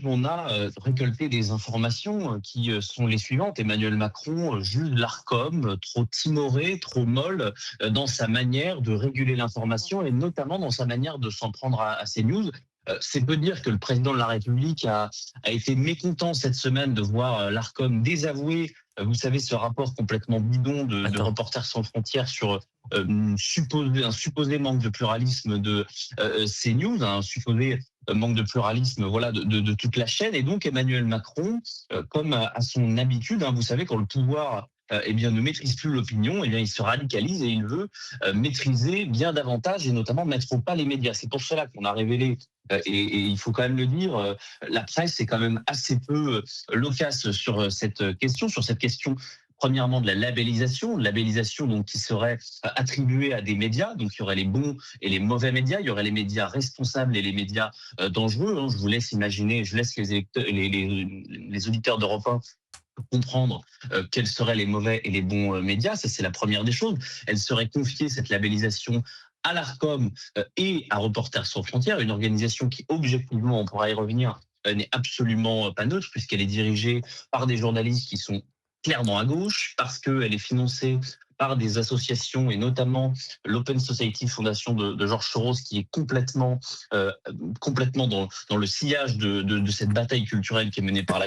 On a récolté des informations qui sont les suivantes. Emmanuel Macron juge l'Arcom trop timoré, trop molle dans sa manière de réguler l'information et notamment dans sa manière de s'en prendre à ces news. C'est peu dire que le président de la République a été mécontent cette semaine de voir l'Arcom désavouer, vous savez, ce rapport complètement bidon de D'accord. Reporters sans frontières sur un supposé manque de pluralisme de CNews, un supposé manque de pluralisme, voilà, de toute la chaîne. Et donc Emmanuel Macron, comme à son habitude, vous savez, quand le pouvoir eh bien, ne maîtrise plus l'opinion, eh bien, il se radicalise et il veut maîtriser bien davantage et notamment mettre au pas les médias. C'est pour cela qu'on a révélé, et il faut quand même le dire, la presse est quand même assez peu loquace sur cette question premièrement de la labellisation donc qui serait attribuée à des médias, donc il y aurait les bons et les mauvais médias, il y aurait les médias responsables et les médias dangereux. Je vous laisse imaginer, je laisse les auditeurs d'Europe 1 comprendre quels seraient les mauvais et les bons médias. Ça, c'est la première des choses. Elle serait confiée, cette labellisation, à l'Arcom et à Reporters sans frontières, une organisation qui, objectivement, on pourra y revenir, n'est absolument pas neutre, puisqu'elle est dirigée par des journalistes qui sont clairement à gauche, parce qu'elle est financée par des associations et notamment l'Open Society Fondation de Georges Soros qui est complètement dans le sillage de cette bataille culturelle qui est menée par la gauche.